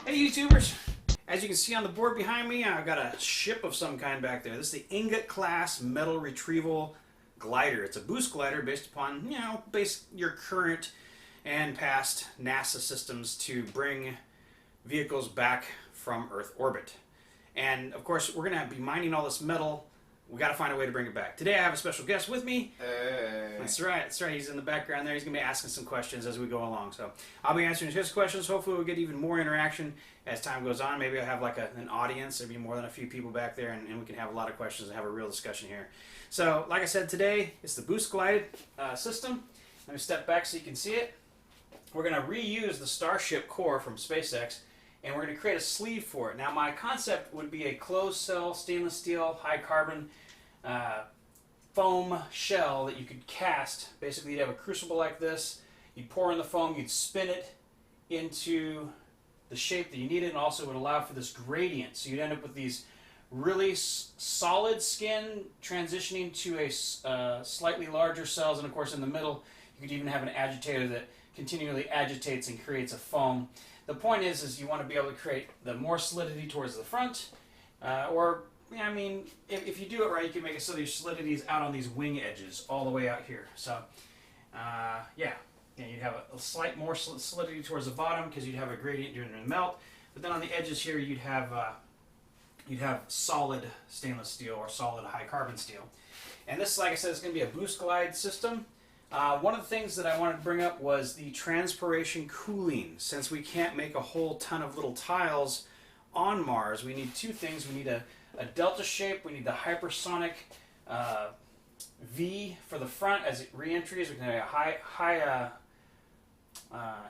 Hey YouTubers! As you can see on the board behind me, I've got a ship of some kind back there. This is the Ingot class metal retrieval glider. It's a boost glider based upon, your current and past NASA systems to bring vehicles back from Earth orbit. And of course, we're going to be mining all this metal. We got to find a way to bring it back. Today I have a special guest with me. Hey. That's right. He's in the background there. He's going to be asking some questions as we go along. So I'll be answering his questions. Hopefully we'll get even more interaction as time goes on. Maybe I'll have like an audience. There'll be more than a few people back there, and we can have a lot of questions and have a real discussion here. So like I said, today it's the boost glide system. Let me step back so you can see it. We're going to reuse the Starship core from SpaceX, and we're going to create a sleeve for it. Now my concept would be a closed cell stainless steel high carbon foam shell that you could cast. Basically you'd have a crucible like this, you'd pour in the foam, you'd spin it into the shape that you needed, and also would allow for this gradient. So you'd end up with these really solid skin transitioning to a slightly larger cells, and of course in the middle you could even have an agitator that continually agitates and creates a foam. The point is you want to be able to create the more solidity towards the front, if you do it right, you can make it so your solidity is out on these wing edges all the way out here. So, you'd have a slight more solidity towards the bottom because you'd have a gradient during the melt. But then on the edges here, you'd have solid stainless steel or solid high carbon steel. And this, like I said, is going to be a boost glide system. One of the things that I wanted to bring up was the transpiration cooling. Since we can't make a whole ton of little tiles on Mars, we need two things. We need a delta shape. We need the hypersonic V for the front as it re-entries. We can have a high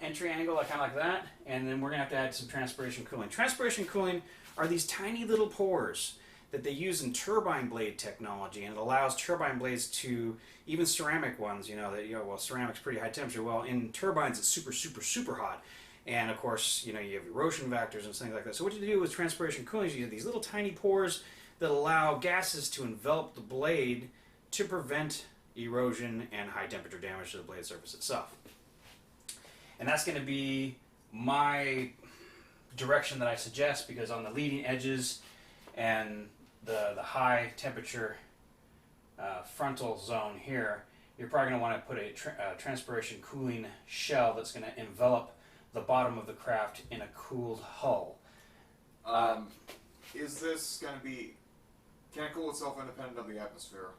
entry angle, kind of like that. And then we're going to have to add some transpiration cooling. Transpiration cooling are these tiny little pores that they use in turbine blade technology, and it allows turbine blades to, even ceramic ones, ceramic's pretty high temperature. Well, in turbines it's super, super, super hot. And of course, you have erosion vectors and things like that. So what you do with transpiration cooling is you have these little tiny pores that allow gases to envelop the blade to prevent erosion and high temperature damage to the blade surface itself. And that's going to be my direction that I suggest, because on the leading edges and the high temperature frontal zone here, you're probably going to want to put a transpiration cooling shell that's going to envelop the bottom of the craft in a cooled hull. Is this going to be... Can it cool itself independent of the atmosphere?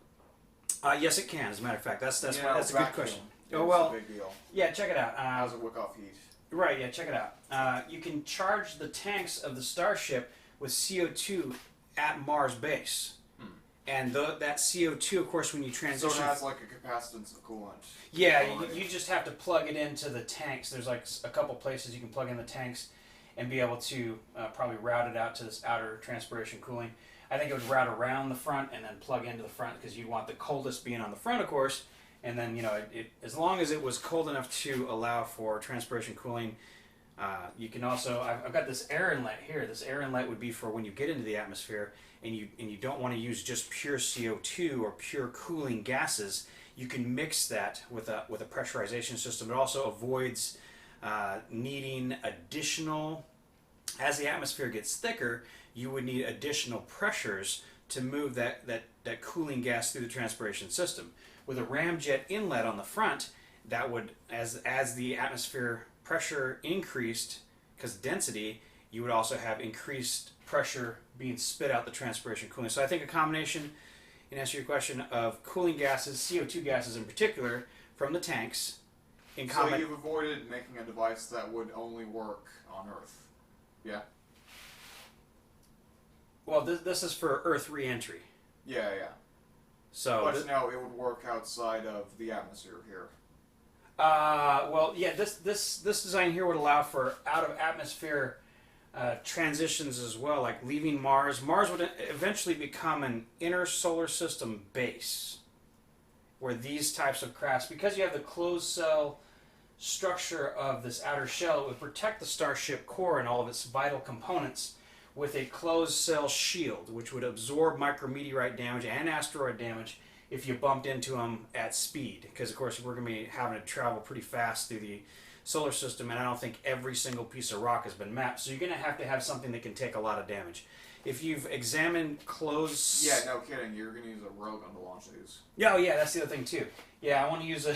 Yes, it can. As a matter of fact, that's a vacuum. good question. It's Oh well, a big deal. yeah. Check it out. How does it wick off heat? Right. Yeah. Check it out. You can charge the tanks of the Starship with CO2 at Mars base, and that CO2, of course, when you transition, So it has like a capacitance of coolant. yeah, you just have to plug it into the tanks. There's like a couple places you can plug in the tanks and be able to probably route it out to this outer transpiration cooling. I think it would route around the front and then plug into the front, because you want the coldest being on the front, of course. And then, as long as it was cold enough to allow for transpiration cooling, you can also, I've got this air inlet here. This air inlet would be for when you get into the atmosphere and you don't want to use just pure CO2 or pure cooling gases. You can mix that with a pressurization system. It also avoids needing additional, as the atmosphere gets thicker, you would need additional pressures to move that cooling gas through the transpiration system. With a ramjet inlet on the front, that would, as the atmosphere pressure increased, because density, you would also have increased pressure being spit out the transpiration cooling. So I think a combination, in answer to your question, of cooling gases, CO2 gases in particular, from the tanks, So you've avoided making a device that would only work on Earth. Yeah? Well, this is for Earth re-entry. Yeah. So But no, it would work outside of the atmosphere here. This design here would allow for out of atmosphere transitions as well, like leaving Mars. Mars would eventually become an inner solar system base, where these types of crafts, because you have the closed cell structure of this outer shell, it would protect the Starship core and all of its vital components with a closed cell shield, which would absorb micro-meteorite damage and asteroid damage if you bumped into them at speed. Because, of course, we're going to be having to travel pretty fast through the solar system, and I don't think every single piece of rock has been mapped. So you're going to have something that can take a lot of damage. If you've examined close... Yeah, no kidding. You're going to use a railgun to launch these. Yeah, oh yeah, that's the other thing too. Yeah, I want to use a...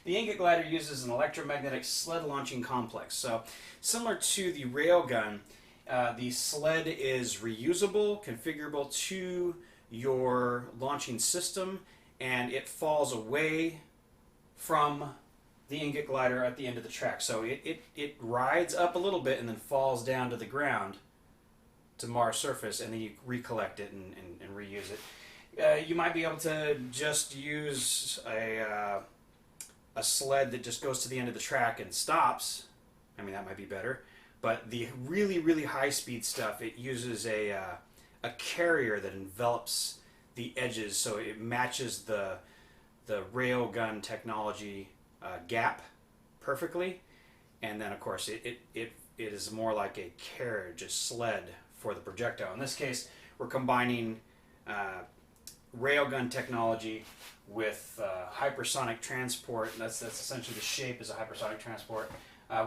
the Ingot glider uses an electromagnetic sled launching complex. So similar to the railgun, the sled is reusable, configurable to your launching system, and it falls away from the Ingot glider at the end of the track. So it rides up a little bit and then falls down to the ground to Mars' surface, and then you recollect it and reuse it. You might be able to just use a sled that just goes to the end of the track and stops. I mean, that might be better. But the really, really high-speed stuff, it uses a carrier that envelops the edges so it matches the railgun technology gap perfectly. And then, of course, it is more like a carriage, a sled for the projectile. In this case, we're combining railgun technology with hypersonic transport, and that's essentially the shape is a hypersonic transport.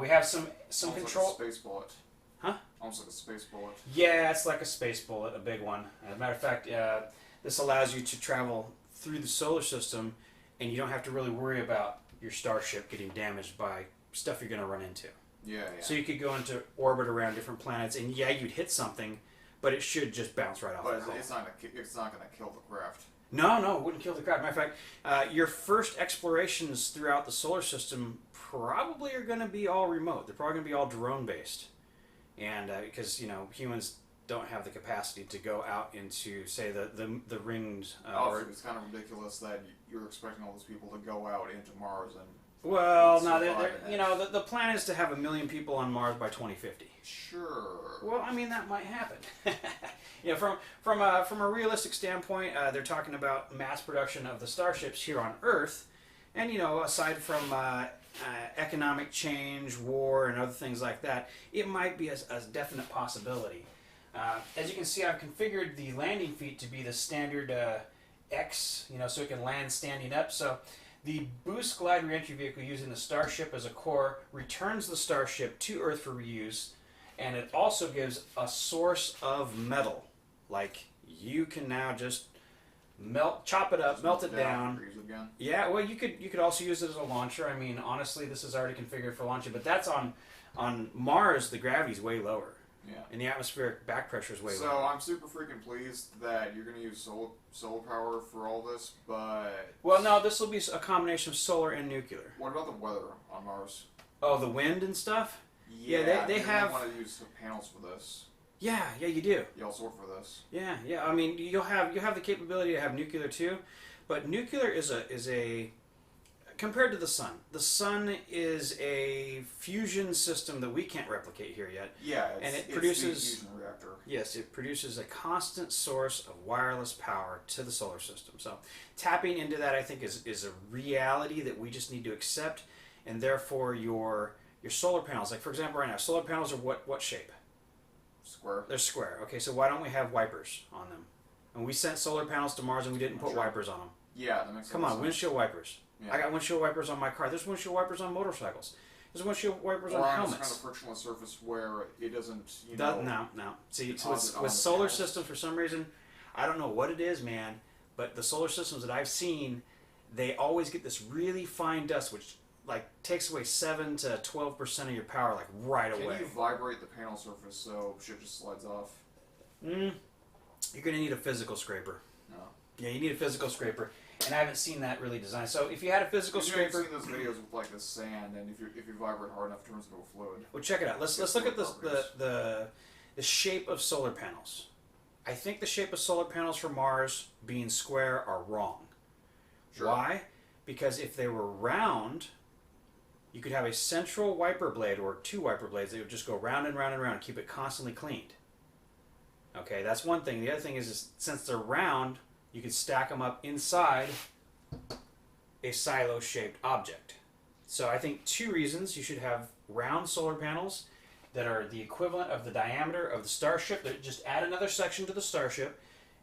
We have some control. Like a space bullet. Huh? Almost like a space bullet. Yeah, it's like a space bullet, a big one. As a matter of fact, this allows you to travel through the solar system, and you don't have to really worry about your starship getting damaged by stuff you're going to run into. Yeah. So you could go into orbit around different planets, and yeah, you'd hit something, but it should just bounce right off. But it's not going to kill the craft. No, it wouldn't kill the craft. Matter of fact, your first explorations throughout the solar system probably are going to be all remote. They're probably going to be all drone based, and because humans don't have the capacity to go out into, say, the ringed. It's kind of ridiculous that you're expecting all those people to go out into Mars and. Well, no, the plan is to have 1 million people on Mars by 2050. Sure. Well, I mean, that might happen. From a realistic standpoint, they're talking about mass production of the starships here on Earth, and aside from economic change, war, and other things like that, it might be a definite possibility. As you can see, I've configured the landing feet to be the standard X, so it can land standing up. So the boost glide reentry vehicle using the Starship as a core returns the Starship to Earth for reuse, and it also gives a source of metal. Like, you can now just chop it up, melt it down. Yeah, well, you could also use it as a launcher. I mean, honestly, this is already configured for launching, but that's on Mars. The gravity's way lower. Yeah. And the atmospheric back pressure is way lower. So I'm super freaking pleased that you're going to use solar power for all this, but... Well, no, this will be a combination of solar and nuclear. What about the weather on Mars? Oh, the wind and stuff? Yeah, they have... want to use panels for this. Yeah, you do. Y'all sort for this. Yeah. I mean, you'll have the capability to have nuclear too, but nuclear is a compared to the sun. The sun is a fusion system that we can't replicate here yet. Yeah, it produces the fusion reactor. Yes, it produces a constant source of wireless power to the solar system. So tapping into that, I think, is a reality that we just need to accept, and therefore your solar panels, like for example, right now, solar panels are what shape? Square. They're square. Okay, so why don't we have wipers on them? And we sent solar panels to Mars and we didn't put wipers on them. Yeah, that makes sense. Come on, windshield wipers. Yeah. I got windshield wipers on my car. There's windshield wipers on motorcycles. There's windshield wipers on helmets. Or on kind of frictionless surface where it doesn't, No. See, with solar systems, for some reason, I don't know what it is, man, but the solar systems that I've seen, they always get this really fine dust, which takes away 7 to 12% of your power, right away. Can you vibrate the panel surface so shit just slides off? You're gonna need a physical scraper. No. Yeah, you need a physical scraper, and I haven't seen that really designed. So if you had a physical scraper, I've seen those videos with the sand, and if you vibrate hard enough, it turns into a fluid. Well, check it out. Let's look at the shape of solar panels. I think the shape of solar panels for Mars being square are wrong. Sure. Why? Because if they were round, you could have a central wiper blade or 2 wiper blades that would just go round and round and round and keep it constantly cleaned. Okay, that's one thing. The other thing is since they're round, you can stack them up inside a silo-shaped object. So I think 2 reasons you should have round solar panels that are the equivalent of the diameter of the Starship. That just add another section to the Starship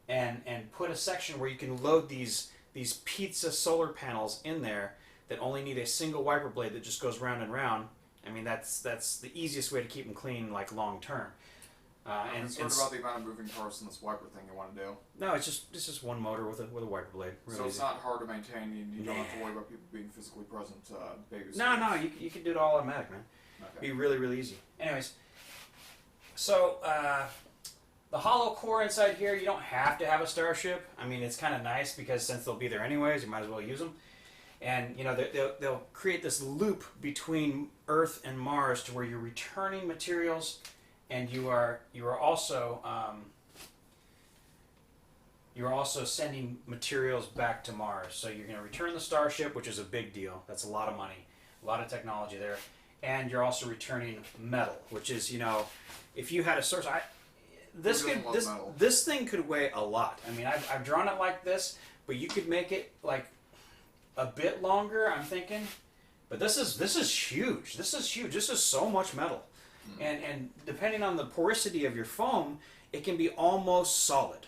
and put a section where you can load these pizza solar panels in there that only need a single wiper blade that just goes round and round, I mean, that's the easiest way to keep them clean, like long term. I'm concerned about the amount of moving parts in this wiper thing you want to do. No, it's just one motor with a wiper blade. Really so it's easy. not hard to maintain. You don't have to worry about people being physically present. No, you can do it all automatic, man. Okay. Be really easy. Anyways, so the hollow core inside here, you don't have to have a starship. I mean, it's kind of nice because since they'll be there anyways, you might as well use them. And you know they'll create this loop between Earth and Mars to where you're returning materials, and you are also sending materials back to Mars. So you're going to return the starship, which is a big deal. That's a lot of money, a lot of technology there, and you're also returning metal, which is, you know, if you had a source, this thing could weigh a lot. I mean, I've drawn it like this, but you could make it like a bit longer, I'm thinking. But this is huge. This is huge. This is so much metal. And depending on the porosity of your foam, it can be almost solid.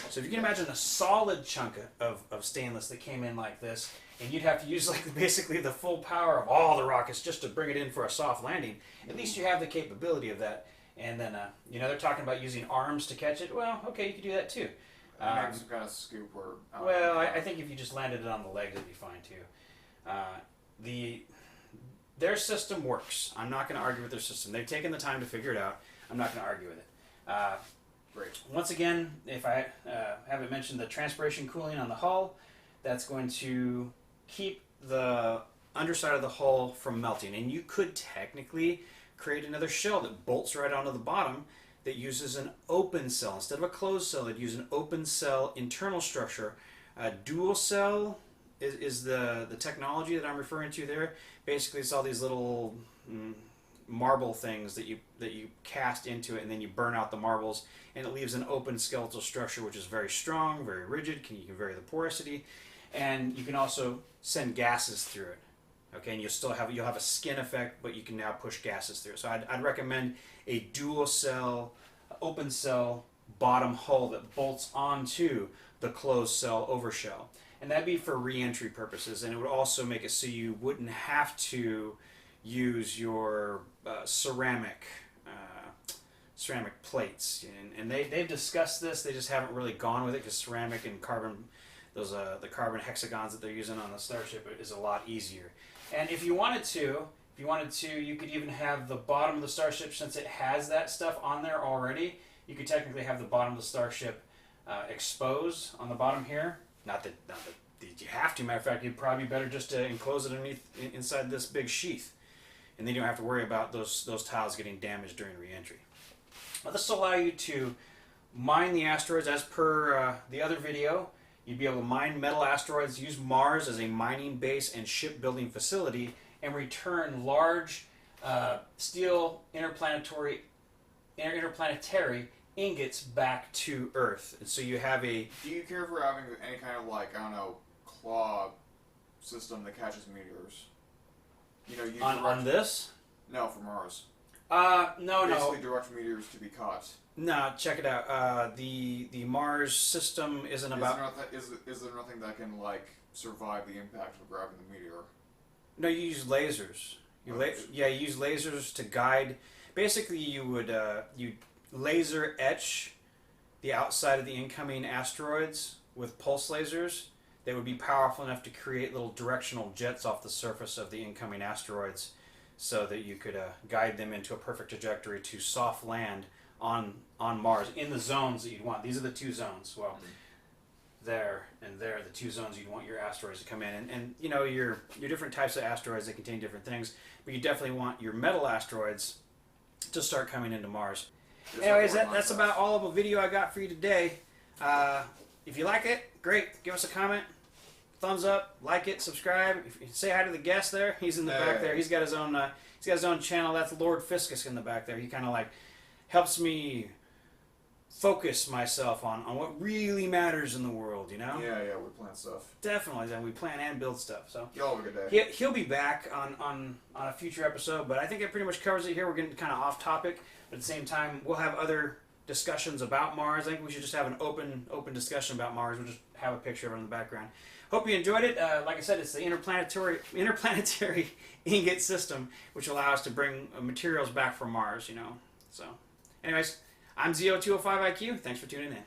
So if you can imagine a solid chunk of stainless that came in like this, and you'd have to use like basically the full power of all the rockets just to bring it in for a soft landing, at least you have the capability of that. And then, you know, they're talking about using arms to catch it. Well, okay, you could do that too. Maybe some kind of scoop or... I think if you just landed it on the legs, it'd be fine too. Their system works. I'm not going to argue with their system. They've taken the time to figure it out. I'm not going to argue with it. Great. Once again, if I haven't mentioned the transpiration cooling on the hull, that's going to keep the underside of the hull from melting. And you could technically create another shell that bolts right onto the bottom that uses an open cell. Instead of a closed cell, it'd use an open cell internal structure. Dual cell is the technology that I'm referring to there. Basically, it's all these little marble things that you cast into it, and then you burn out the marbles, and it leaves an open skeletal structure which is very strong, very rigid. You can vary the porosity, and you can also send gases through it. Okay, and you'll have a skin effect, but you can now push gases through it. So I'd recommend a dual cell, open cell bottom hull that bolts onto the closed cell overshell. And that'd be for re-entry purposes, and it would also make it so you wouldn't have to use your ceramic plates. And they've discussed this. They just haven't really gone with it because ceramic and carbon, the carbon hexagons that they're using on the Starship is a lot easier. And if you wanted to, you could even have the bottom of the Starship, since it has that stuff on there already. You could technically have the bottom of the Starship exposed on the bottom here. Not that you have to. Matter of fact, it'd probably be better just to enclose it inside this big sheath, and then you don't have to worry about those tiles getting damaged during re-entry. Now, this will allow you to mine the asteroids as per the other video. You'd be able to mine metal asteroids, use Mars as a mining base and shipbuilding facility, and return large steel interplanetary ingots back to Earth. And so you have a... Do you care for having any kind of, like, I don't know, claw system that catches meteors? You know, on this? No, for Mars. No. Basically direct meteors to be caught. No, check it out. The Mars system isn't about... Is there nothing that can, like, survive the impact of grabbing the meteor? No, you use lasers. You use lasers to guide... Basically, you would laser etch the outside of the incoming asteroids with pulse lasers. They would be powerful enough to create little directional jets off the surface of the incoming asteroids so that you could guide them into a perfect trajectory to soft land on Mars in the zones that you'd want. These are the two zones. Well, there and there, the two zones you'd want your asteroids to come in. And you know, your different types of asteroids, they contain different things, but you definitely want your metal asteroids to start coming into Mars. Anyways, that's about all of a video I got for you today. If you like it, great. Give us a comment, thumbs up, like it, subscribe. If you say hi to the guest there, he's in the back there. He's got his own channel. That's Lord Fiscus in the back there. He kind of like helps me focus myself on what really matters in the world, you know? Yeah, we plan stuff. Definitely, and we plan and build stuff. So y'all have a good day. He'll be back on a future episode, but I think it pretty much covers it here. We're getting kind of off topic, but at the same time, we'll have other discussions about Mars. I think we should just have an open discussion about Mars. We'll just have a picture of it in the background. Hope you enjoyed it. Like I said, it's the interplanetary ingot system, which allows us to bring materials back from Mars. So, anyways, I'm Zio205IQ. Thanks for tuning in.